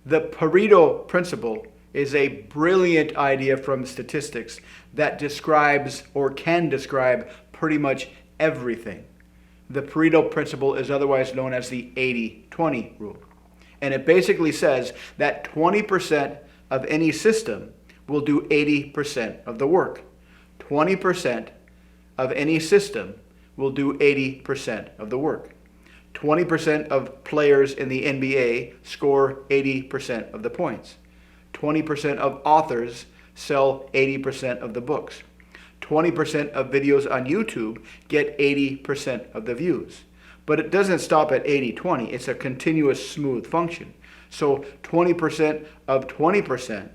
The Pareto principle is a brilliant idea from statistics that describes or can describe pretty much everything. The Pareto principle is otherwise known as the 80-20 rule. And it basically says that 20% of any system will do 80% of the work. 20% of any system will do 80% of the work. 20% of players in the NBA score 80% of the points. 20% of authors sell 80% of the books. 20% of videos on YouTube get 80% of the views. But it doesn't stop at 80-20. It's a continuous smooth function. So 20% of 20%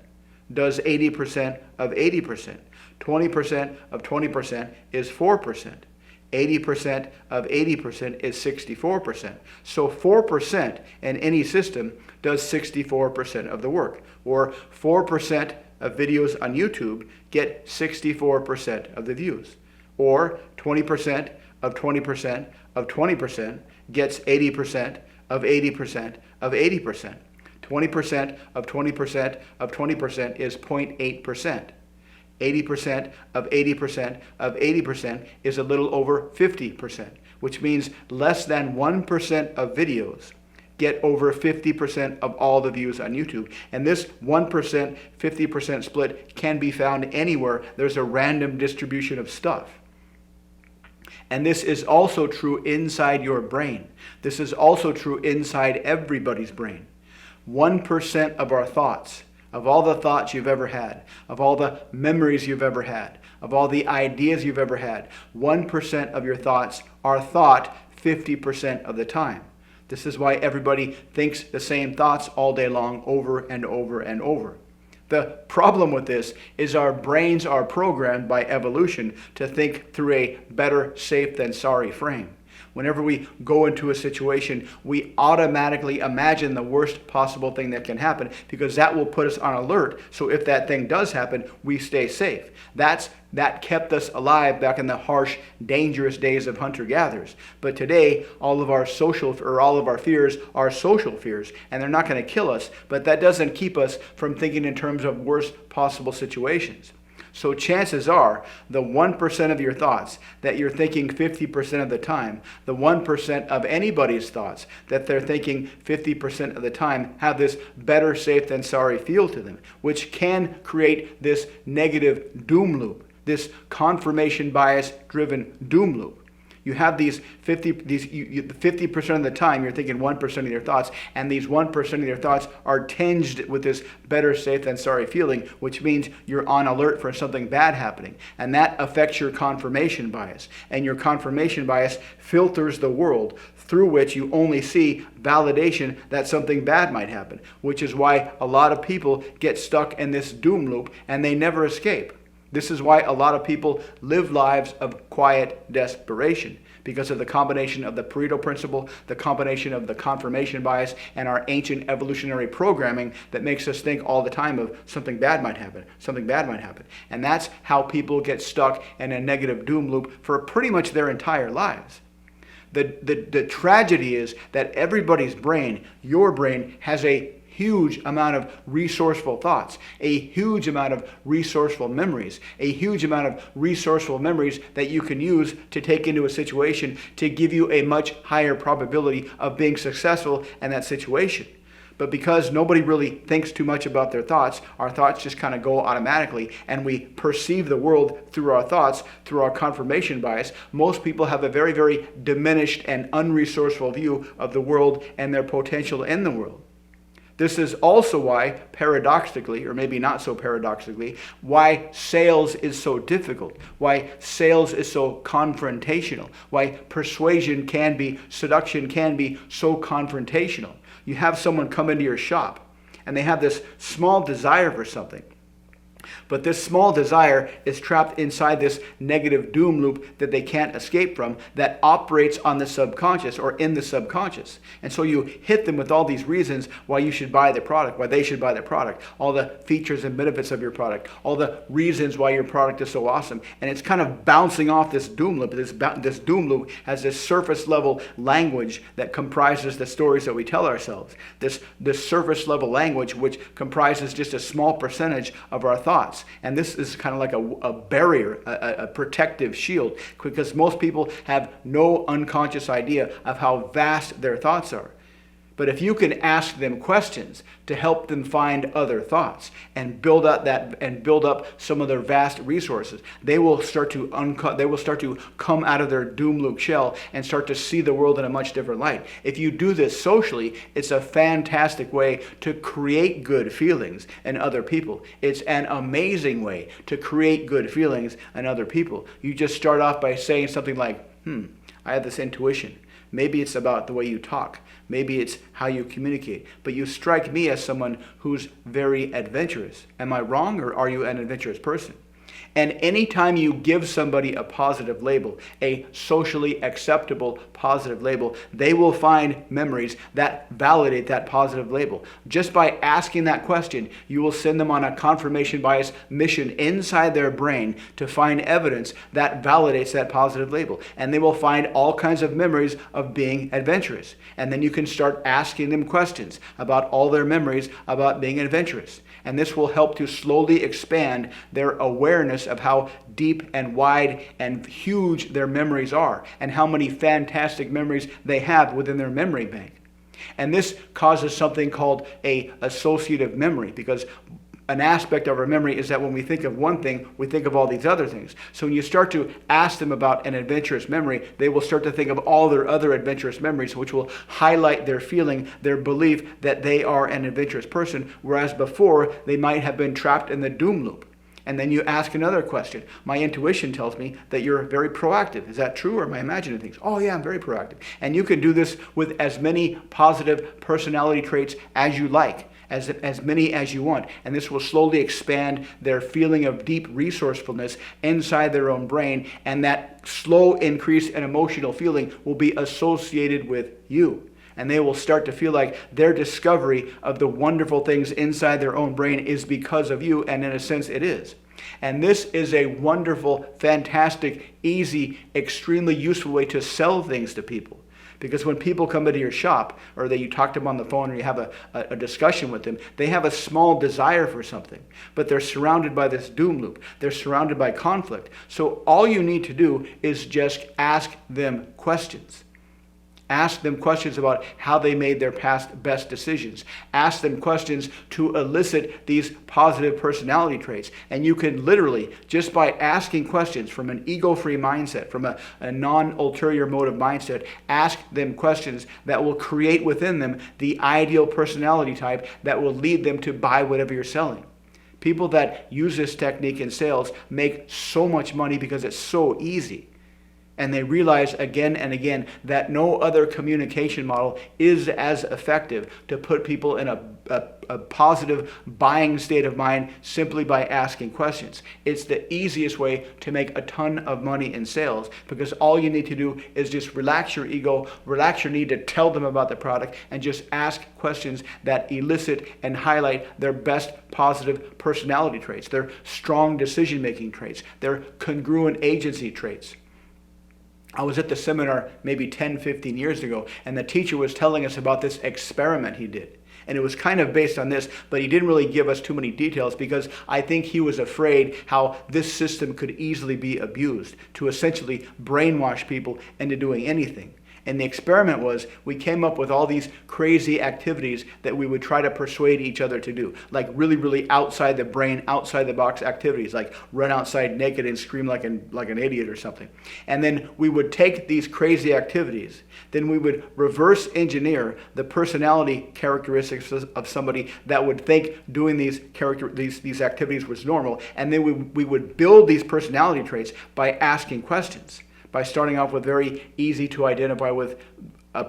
does 80% of 80%. 20% of 20% is 4%. 80% of 80% is 64%. So 4% in any system does 64% of the work. Or 4% of videos on YouTube get 64% of the views. Or 20% of 20% of 20% gets 80% of 80% of 80%. 20% of 20% of 20% is 0.8%. 80% of 80% of 80% is a little over 50%, which means less than 1% of videos get over 50% of all the views on YouTube. And this 1%, 50% split can be found anywhere there's a random distribution of stuff. And this is also true inside your brain. This is also true inside everybody's brain. 1% of our thoughts, of all the thoughts you've ever had, of all the memories you've ever had, of all the ideas you've ever had, 1% of your thoughts are thought 50% of the time. This is why everybody thinks the same thoughts all day long, over and over and over. The problem with this is our brains are programmed by evolution to think through a better safe than sorry frame. Whenever we go into a situation, we automatically imagine the worst possible thing that can happen because that will put us on alert. So if that thing does happen, we stay safe. That kept us alive back in the harsh, dangerous days of hunter-gatherers. But today, all of our fears are social fears, and they're not going to kill us. But that doesn't keep us from thinking in terms of worst possible situations. So chances are, the 1% of your thoughts that you're thinking 50% of the time, the 1% of anybody's thoughts that they're thinking 50% of the time have this better safe than sorry feel to them, which can create this negative doom loop, this confirmation bias driven doom loop. You have these 50% of the time you're thinking 1% of your thoughts, and these 1% of your thoughts are tinged with this better safe than sorry feeling, which means you're on alert for something bad happening. And that affects your confirmation bias. And your confirmation bias filters the world through which you only see validation that something bad might happen, which is why a lot of people get stuck in this doom loop and they never escape. This is why a lot of people live lives of quiet desperation, because of the combination of the Pareto principle, the combination of the confirmation bias, and our ancient evolutionary programming that makes us think all the time of something bad might happen, something bad might happen. And that's how people get stuck in a negative doom loop for pretty much their entire lives. The tragedy is that everybody's brain, your brain, has a huge amount of resourceful thoughts, a huge amount of resourceful memories, a huge amount of resourceful memories that you can use to take into a situation to give you a much higher probability of being successful in that situation. But because nobody really thinks too much about their thoughts, our thoughts just kind of go automatically, and we perceive the world through our thoughts, through our confirmation bias. Most people have a very, very diminished and unresourceful view of the world and their potential in the world. This is also why, paradoxically, or maybe not so paradoxically, why sales is so difficult, why sales is so confrontational, why persuasion can be, seduction can be so confrontational. You have someone come into your shop, and they have this small desire for something. But this small desire is trapped inside this negative doom loop that they can't escape from, that operates on the subconscious or in the subconscious. And so you hit them with all these reasons why you should buy the product, why they should buy the product, all the features and benefits of your product, all the reasons why your product is so awesome. And it's kind of bouncing off this doom loop. This doom loop has this surface level language that comprises the stories that we tell ourselves. This surface level language which comprises just a small percentage of our thoughts. And this is kind of like a barrier, a protective shield, because most people have no unconscious idea of how vast their thoughts are. But if you can ask them questions to help them find other thoughts and build up some of their vast resources, they will start to come out of their doom loop shell and start to see the world in a much different light. If you do this socially, it's a fantastic way to create good feelings in other people. It's an amazing way to create good feelings in other people. You just start off by saying something like, I have this intuition. Maybe it's about the way you talk. Maybe it's how you communicate. But you strike me as someone who's very adventurous. Am I wrong, or are you an adventurous person? And anytime you give somebody a positive label, a socially acceptable positive label, they will find memories that validate that positive label. Just by asking that question, you will send them on a confirmation bias mission inside their brain to find evidence that validates that positive label. And they will find all kinds of memories of being adventurous. And then you can start asking them questions about all their memories about being adventurous. And this will help to slowly expand their awareness of how deep and wide and huge their memories are, and how many fantastic memories they have within their memory bank. And this causes something called a associative memory, because an aspect of our memory is that when we think of one thing, we think of all these other things. So when you start to ask them about an adventurous memory, they will start to think of all their other adventurous memories, which will highlight their feeling, their belief that they are an adventurous person, whereas before they might have been trapped in the doom loop. And then you ask another question. My intuition tells me that you're very proactive. Is that true, or am I imagining things? Oh yeah, I'm very proactive. And you can do this with as many positive personality traits as you like, as many as you want. And this will slowly expand their feeling of deep resourcefulness inside their own brain. And that slow increase in emotional feeling will be associated with you. And they will start to feel like their discovery of the wonderful things inside their own brain is because of you, and in a sense it is. And this is a wonderful, fantastic, easy, extremely useful way to sell things to people. Because when people come into your shop, or that you talk to them on the phone, or you have a discussion with them, they have a small desire for something, but they're surrounded by this doom loop. They're surrounded by conflict. So all you need to do is just ask them questions. Ask them questions about how they made their past best decisions. Ask them questions to elicit these positive personality traits. And you can literally, just by asking questions from an ego-free mindset, from a non-ulterior motive mindset, ask them questions that will create within them the ideal personality type that will lead them to buy whatever you're selling. People that use this technique in sales make so much money because it's so easy. And they realize again and again that no other communication model is as effective to put people in a positive buying state of mind simply by asking questions. It's the easiest way to make a ton of money in sales, because all you need to do is just relax your ego, relax your need to tell them about the product, and just ask questions that elicit and highlight their best positive personality traits, their strong decision-making traits, their congruent agency traits. I was at the seminar maybe 10, 15 years ago, and the teacher was telling us about this experiment he did. And it was kind of based on this, but he didn't really give us too many details, because I think he was afraid how this system could easily be abused to essentially brainwash people into doing anything. And the experiment was, we came up with all these crazy activities that we would try to persuade each other to do. Like really, really outside the brain, outside the box activities, like run outside naked and scream like an idiot or something. And then we would take these crazy activities, then we would reverse engineer the personality characteristics of somebody that would think doing these activities was normal. And then we would build these personality traits by asking questions. By starting off with very easy to identify with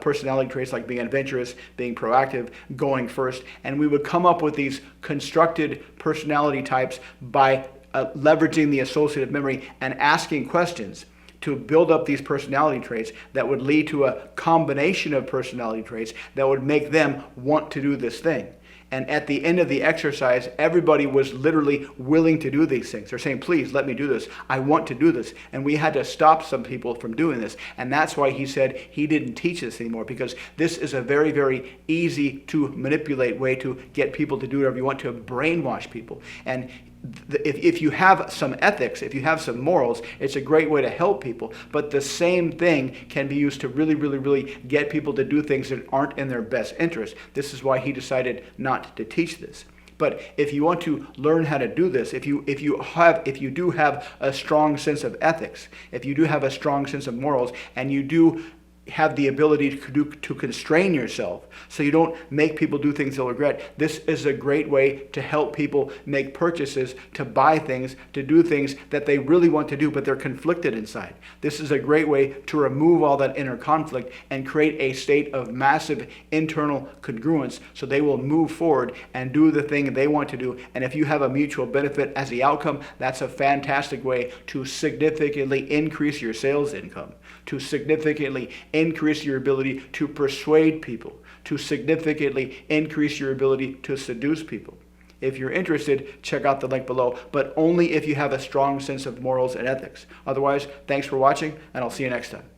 personality traits like being adventurous, being proactive, going first, and we would come up with these constructed personality types by leveraging the associative memory and asking questions to build up these personality traits that would lead to a combination of personality traits that would make them want to do this thing. And at the end of the exercise, everybody was literally willing to do these things. They're saying, please let me do this. I want to do this. And we had to stop some people from doing this. And that's why he said he didn't teach this anymore, because this is a very, very easy to manipulate way to get people to do whatever you want, to brainwash people. And if you have some ethics, if you have some morals, it's a great way to help people. But the same thing can be used to really, really, really get people to do things that aren't in their best interest. This is why he decided not to teach this. But if you want to learn how to do this, if you do have a strong sense of ethics, if you do have a strong sense of morals, and you do have the ability to constrain yourself so you don't make people do things they'll regret, this is a great way to help people make purchases, to buy things, to do things that they really want to do but they're conflicted inside. This is a great way to remove all that inner conflict and create a state of massive internal congruence so they will move forward and do the thing they want to do. And if you have a mutual benefit as the outcome, that's a fantastic way to significantly increase your sales income, to significantly increase your ability to persuade people, to significantly increase your ability to seduce people. If you're interested, check out the link below, but only if you have a strong sense of morals and ethics. Otherwise, thanks for watching, and I'll see you next time.